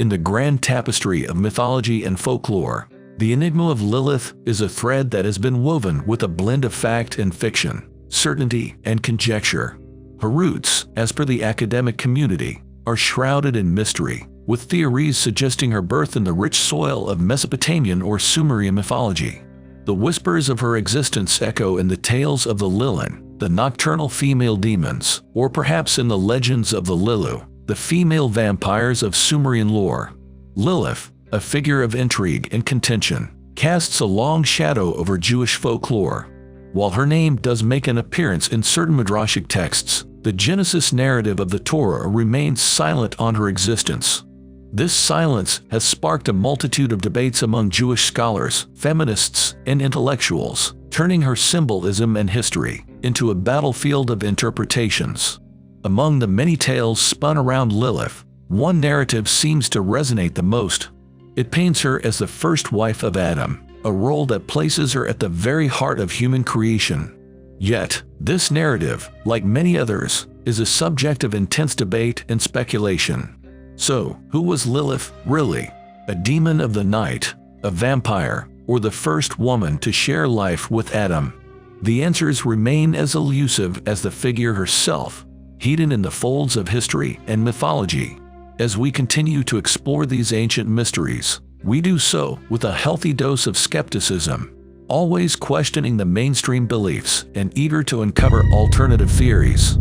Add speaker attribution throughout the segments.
Speaker 1: In the grand tapestry of mythology and folklore, the enigma of Lilith is a thread that has been woven with a blend of fact and fiction, certainty and conjecture. Her roots, as per the academic community, are shrouded in mystery, with theories suggesting her birth in the rich soil of Mesopotamian or Sumerian mythology. The whispers of her existence echo in the tales of the lilin, the nocturnal female demons, or perhaps in the legends of the Lillu, the female vampires of Sumerian lore. Lilith, a figure of intrigue and contention, casts a long shadow over Jewish folklore. While her name does make an appearance in certain midrashic texts, the Genesis narrative of the Torah remains silent on her existence. This silence has sparked a multitude of debates among Jewish scholars, feminists, and intellectuals, turning her symbolism and history into a battlefield of interpretations. Among the many tales spun around Lilith, one narrative seems to resonate the most. It paints her as the first wife of Adam, a role that places her at the very heart of human creation. Yet, this narrative, like many others, is a subject of intense debate and speculation. So, who was Lilith really? A demon of the night, a vampire, or the first woman to share life with Adam? The answers remain as elusive as the figure herself, hidden in the folds of history and mythology. As we continue to explore these ancient mysteries, we do so with a healthy dose of skepticism, always questioning the mainstream beliefs and eager to uncover alternative theories.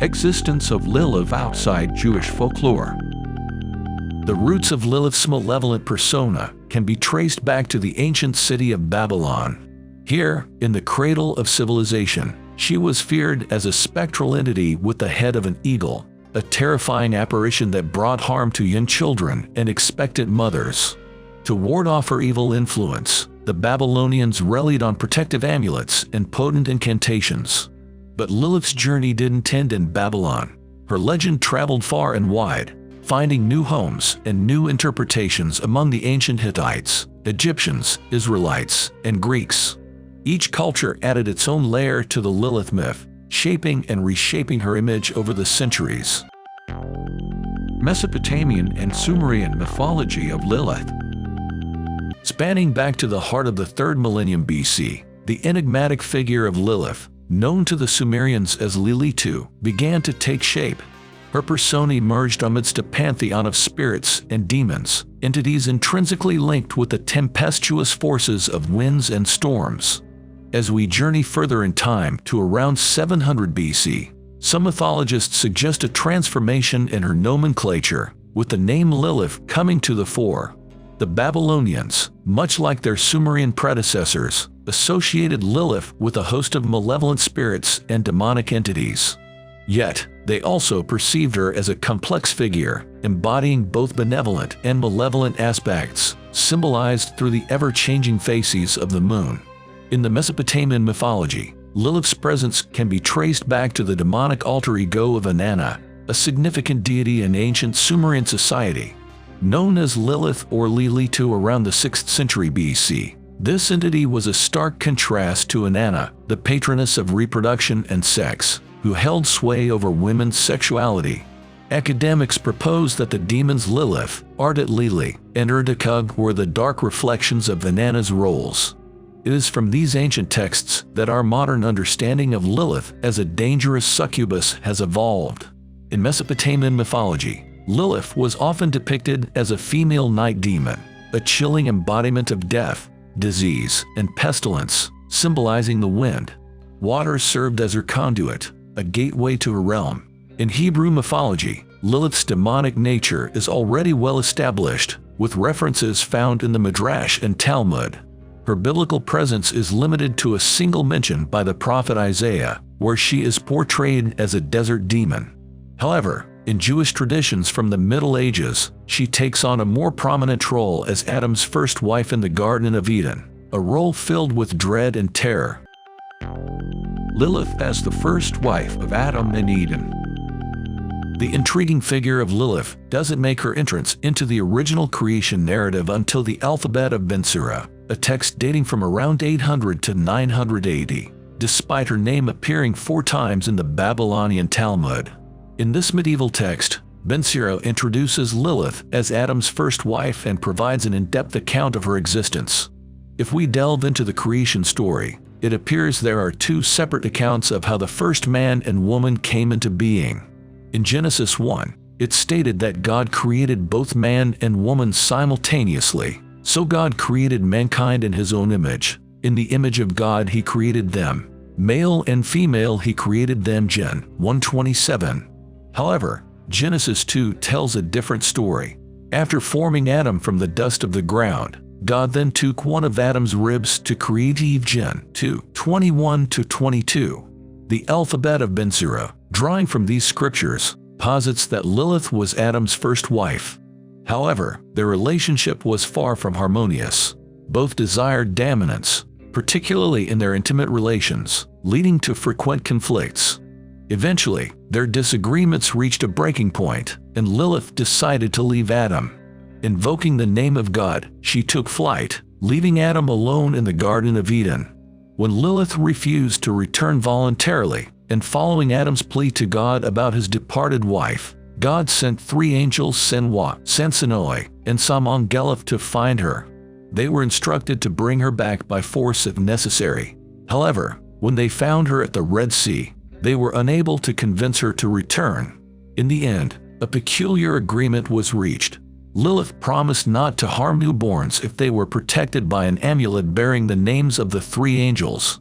Speaker 1: Existence of Lilith outside Jewish folklore. The roots of Lilith's malevolent persona can be traced back to the ancient city of Babylon. Here, in the cradle of civilization, she was feared as a spectral entity with the head of an eagle, a terrifying apparition that brought harm to young children and expectant mothers. To ward off her evil influence, the Babylonians relied on protective amulets and potent incantations. But Lilith's journey didn't end in Babylon. Her legend traveled far and wide, finding new homes and new interpretations among the ancient Hittites, Egyptians, Israelites, and Greeks. Each culture added its own layer to the Lilith myth, shaping and reshaping her image over the centuries. Mesopotamian and Sumerian mythology of Lilith. Spanning back to the heart of the 3rd millennium BC, the enigmatic figure of Lilith, known to the Sumerians as Lilith, began to take shape. Her persona emerged amidst a pantheon of spirits and demons, entities intrinsically linked with the tempestuous forces of winds and storms. As we journey further in time to around 700 BC, some mythologists suggest a transformation in her nomenclature, with the name Lilith coming to the fore. The Babylonians, much like their Sumerian predecessors, associated Lilith with a host of malevolent spirits and demonic entities. Yet, they also perceived her as a complex figure, embodying both benevolent and malevolent aspects, symbolized through the ever-changing phases of the moon. In the Mesopotamian mythology, Lilith's presence can be traced back to the demonic alter ego of Inanna, a significant deity in ancient Sumerian society. Known as Lilith or Lilith around the 6th century BC, this entity was a stark contrast to Inanna, the patroness of reproduction and sex, who held sway over women's sexuality. Academics propose that the demons Lilith, Ardit Lili, and Erdikug were the dark reflections of Inanna's roles. It is from these ancient texts that our modern understanding of Lilith as a dangerous succubus has evolved. In Mesopotamian mythology, Lilith was often depicted as a female night demon, a chilling embodiment of death, disease, and pestilence, symbolizing the wind. Water served as her conduit, a gateway to her realm. In Hebrew mythology, Lilith's demonic nature is already well established, with references found in the Midrash and Talmud. Her biblical presence is limited to a single mention by the prophet Isaiah, where she is portrayed as a desert demon. However, in Jewish traditions from the Middle Ages, she takes on a more prominent role as Adam's first wife in the Garden of Eden, a role filled with dread and terror. Lilith as the first wife of Adam in Eden. The intriguing figure of Lilith doesn't make her entrance into the original creation narrative until the alphabet of Ben Sira, a text dating from around 800 to 900 AD. despite her name appearing 4 times in the Babylonian Talmud. In this medieval text, Ben Sira introduces Lilith as Adam's first wife and provides an in-depth account of her existence. If we delve into the creation story, it appears there are 2 separate accounts of how the first man and woman came into being. In Genesis 1, it's stated that God created both man and woman simultaneously. So God created mankind in his own image. In the image of God he created them. Male and female he created them. Gen 1:27. However, Genesis 2 tells a different story. After forming Adam from the dust of the ground, God then took one of Adam's ribs to create Eve. Gen 2:21-22. The alphabet of Ben Sira, drawing from these scriptures, posits that Lilith was Adam's first wife. However, their relationship was far from harmonious. Both desired dominance, particularly in their intimate relations, leading to frequent conflicts. Eventually, their disagreements reached a breaking point, and Lilith decided to leave Adam. Invoking the name of God, she took flight, leaving Adam alone in the Garden of Eden. When Lilith refused to return voluntarily, and following Adam's plea to God about his departed wife, God sent 3 angels, Senwa, Sensenoi, and Samongelith, to find her. They were instructed to bring her back by force if necessary. However, when they found her at the Red Sea, they were unable to convince her to return. In the end, a peculiar agreement was reached. Lilith promised not to harm newborns if they were protected by an amulet bearing the names of the 3 angels.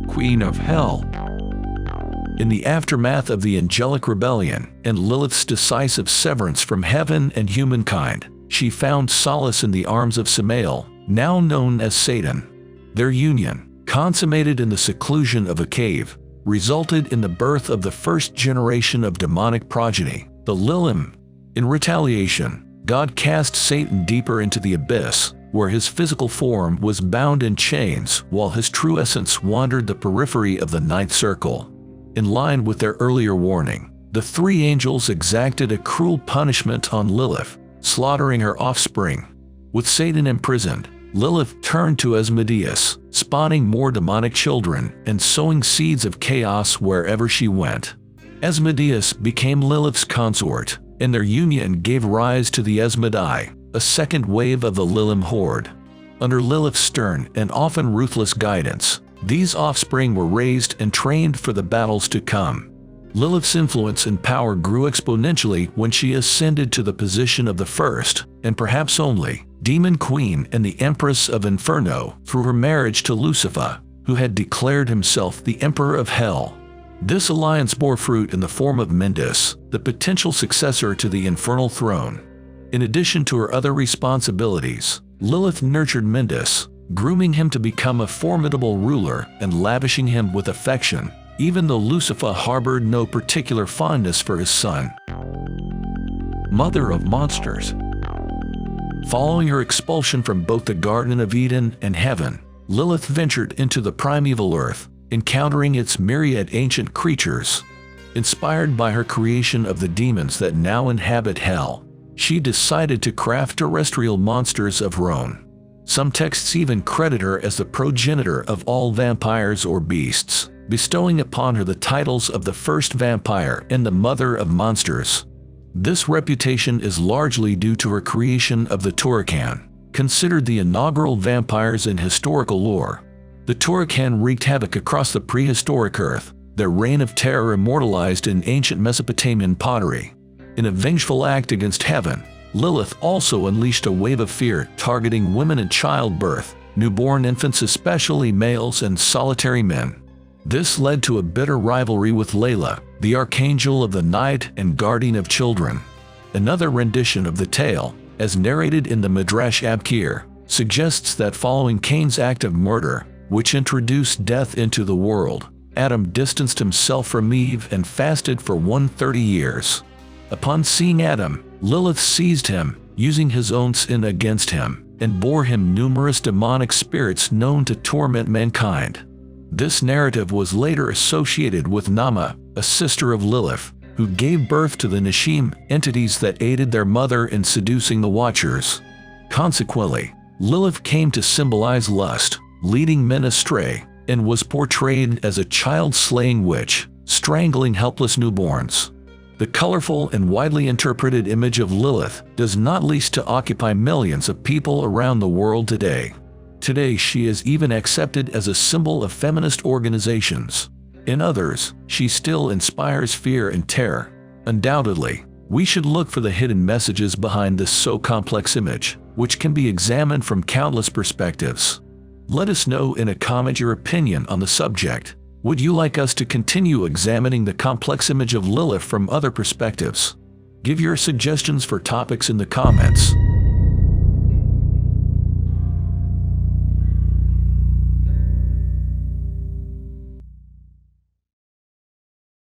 Speaker 1: Queen of Hell. In the aftermath of the angelic rebellion and Lilith's decisive severance from heaven and humankind, she found solace in the arms of Samael, now known as Satan. Their union, consummated in the seclusion of a cave, resulted in the birth of the first generation of demonic progeny, the Lilin. In retaliation, God cast Satan deeper into the abyss, where his physical form was bound in chains while his true essence wandered the periphery of the ninth circle. In line with their earlier warning, the 3 angels exacted a cruel punishment on Lilith, slaughtering her offspring. With Satan imprisoned, Lilith turned to Asmodeus, spawning more demonic children and sowing seeds of chaos wherever she went. Asmodeus became Lilith's consort, and their union gave rise to the Asmodai, a second wave of the Lilin horde. Under Lilith's stern and often ruthless guidance, these offspring were raised and trained for the battles to come. Lilith's influence and power grew exponentially when she ascended to the position of the first, and perhaps only, demon queen and the empress of Inferno through her marriage to Lucifer, who had declared himself the emperor of hell. This alliance bore fruit in the form of Mendes, the potential successor to the infernal throne. In addition to her other responsibilities, Lilith nurtured Mendes, grooming him to become a formidable ruler and lavishing him with affection, even though Lucifer harbored no particular fondness for his son. Mother of Monsters. Following her expulsion from both the Garden of Eden and heaven, Lilith ventured into the primeval earth, encountering its myriad ancient creatures. Inspired by her creation of the demons that now inhabit hell, she decided to craft terrestrial monsters of her own. Some texts even credit her as the progenitor of all vampires or beasts, bestowing upon her the titles of the first vampire and the mother of monsters. This reputation is largely due to her creation of the Torah, considered the inaugural vampires in historical lore. The Torah wreaked havoc across the prehistoric earth, their reign of terror immortalized in ancient Mesopotamian pottery. In a vengeful act against heaven, Lilith also unleashed a wave of fear targeting women in childbirth, newborn infants, especially males, and solitary men. This led to a bitter rivalry with Layla, the archangel of the night and guardian of children. Another rendition of the tale, as narrated in the Midrash Abkir, suggests that following Cain's act of murder, which introduced death into the world, Adam distanced himself from Eve and fasted for 130 years. Upon seeing Adam, Lilith seized him, using his own sin against him, and bore him numerous demonic spirits known to torment mankind. This narrative was later associated with Nama, a sister of Lilith, who gave birth to the Nishim, entities that aided their mother in seducing the Watchers. Consequently, Lilith came to symbolize lust, leading men astray, and was portrayed as a child-slaying witch, strangling helpless newborns. The colorful and widely interpreted image of Lilith does not cease to occupy millions of people around the world today. Today she is even accepted as a symbol of feminist organizations. In others, she still inspires fear and terror. Undoubtedly, we should look for the hidden messages behind this so complex image, which can be examined from countless perspectives. Let us know in a comment your opinion on the subject. Would you like us to continue examining the complex image of Lilith from other perspectives? Give your suggestions for topics in the comments.